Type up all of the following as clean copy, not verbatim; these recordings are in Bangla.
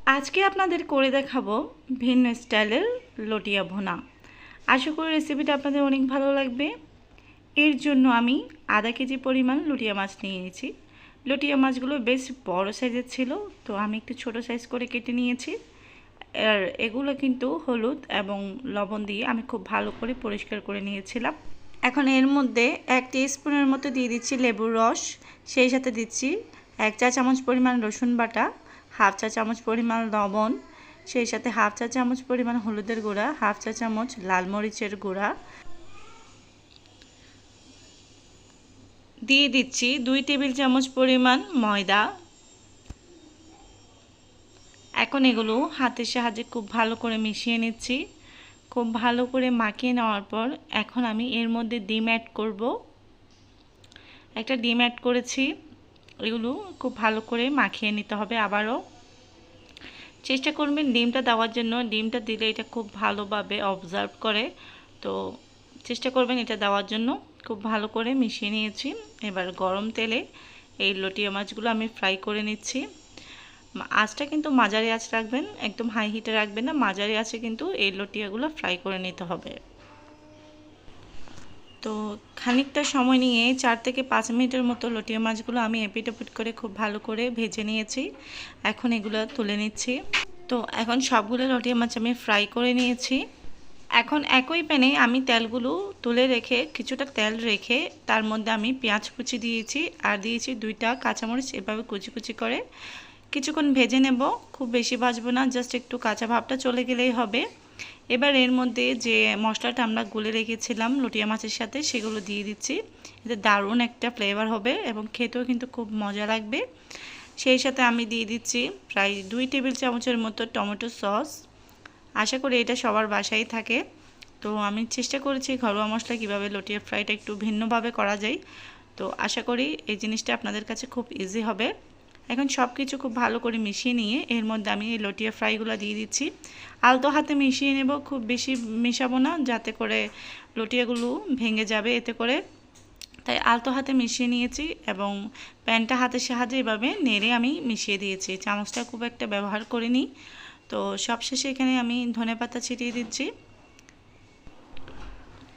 আজকে আপনাদের করে দেখাবো ভিন্ন স্টাইলের লটিয়া ভুনা। আশা করি রেসিপিটা আপনাদের অনেক ভালো লাগবে। এর জন্য আমি আধা কেজি পরিমাণ লটিয়া মাছ নিয়ে নিয়েছি। লটিয়া মাছগুলো বেশ বড় সাইজের ছিল, তো আমি একটু ছোট সাইজ করে কেটে নিয়েছি। আর এগুলো কিন্তু হলুদ এবং লবণ দিয়ে আমি খুব ভালো করে পরিষ্কার করে নিয়েছিলাম। এখন এর মধ্যে 1 টিস্পুনের মতো দিয়ে দিচ্ছি লেবুর রস, সেই সাথে দিচ্ছি 1 চা চামচ পরিমাণ রসুন বাটা, হাফ চা চামচ পরিমাণ লবণ, সেই সাথে হাফ চা চামচ পরিমাণ হলুদের গুঁড়া, হাফ চা চামচ লাল মরিচের গুঁড়া, দিয়ে দিচ্ছি 2 টেবিল চামচ পরিমাণ ময়দা। এখন এগুলো হাতের সাহায্যে খুব ভালো করে মিশিয়ে নিচ্ছি। খুব ভালো করে মাখিয়ে নেওয়ার পর এখন আমি এর মধ্যে ডিম অ্যাড করব। একটা ডিম অ্যাড করেছি। এগুলো খুব ভালো করে মাখিয়ে নিতে হবে। আবারও চেষ্টা করবেন ডিমটা দেওয়ার জন্য। ডিমটা দিলে এটা খুব ভালোভাবে অবজার্ভ করে, তো চেষ্টা করবেন এটা দেওয়ার জন্য। খুব ভালো করে মিশিয়ে নিয়েছি। এবার গরম তেলে এই লটিয়া মাছগুলো আমি ফ্রাই করে নিচ্ছি। আঁচটা কিন্তু মাঝারি আঁচ রাখবেন, একদম হাই হিটে রাখবেন না, মাঝারি আঁচে কিন্তু এই লটিয়াগুলো ফ্রাই করে নিতে হবে। তো খানিকটা সময় নিয়ে 4 থেকে 5 মিনিটের মতো লটিয়া মাছগুলো আমি এপিট ওপিট করে খুব ভালো করে ভেজে নিয়েছি। এখন এগুলো তুলে নিচ্ছি। তো এখন সবগুলো লটিয়া মাছ আমি ফ্রাই করে নিয়েছি। এখন একই প্যানে আমি তেলগুলো তুলে রেখে কিছুটা তেল রেখে তার মধ্যে আমি পেঁয়াজ কুচি দিয়েছি আর দিয়েছি 2টা কাঁচামরিচ এভাবে কুচি কুচি করে কিছুক্ষণ ভেজে নেব। খুব বেশি ভাজবো না, জাস্ট একটু কাঁচা ভাবটা চলে গেলেই হবে। এবার এর মধ্যে যে মশলাটা আমরা গুলে রেখেছিলাম লটিয়া মাছের সাথে সেগুলো দিয়ে দিচ্ছি। এতে দারুণ একটা ফ্লেভার হবে এবং খেতেও কিন্তু খুব মজা লাগবে। সেই সাথে আমি দিয়ে দিচ্ছি প্রায় 2 টেবিল চামচের মতো টমেটো সস। আশা করি এটা সবার বাসায় থাকে। তো আমি চেষ্টা করেছি ঘরোয়া মশলা কীভাবে লটিয়া ফ্রাইটা একটু ভিন্নভাবে করা যায়। তো আশা করি এই জিনিসটা আপনাদের কাছে খুব ইজি হবে। এখন সব কিছু খুব ভালো করে মিশিয়ে নিয়ে এর মধ্যে আমি এই লটিয়া ফ্রাইগুলো দিয়ে দিচ্ছি। আলতো হাতে মিশিয়ে নেব, খুব বেশি মেশাবো না যাতে করে লটিয়াগুলো ভেঙে যাবে এতে করে। তাই আলতো হাতে মিশিয়ে নিয়েছি এবং প্যানটা হাতের সাহায্যে এভাবে নেড়ে আমি মিশিয়ে দিয়েছি। চামচটা খুব একটা ব্যবহার করিনি। তো সবশেষে এখানে আমি ধনেপাতা ছিটিয়ে দিচ্ছি।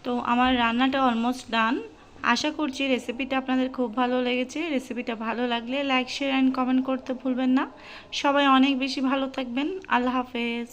তো আমার রান্নাটা অলমোস্ট ডান। আশা করছি রেসিপিটা আপনাদের খুব ভালো লেগেছে। রেসিপিটা ভালো লাগলে লাইক শেয়ার অ্যান্ড কমেন্ট করতে ভুলবেন না। সবাই অনেক বেশি ভালো থাকবেন। আল্লাহ হাফেজ।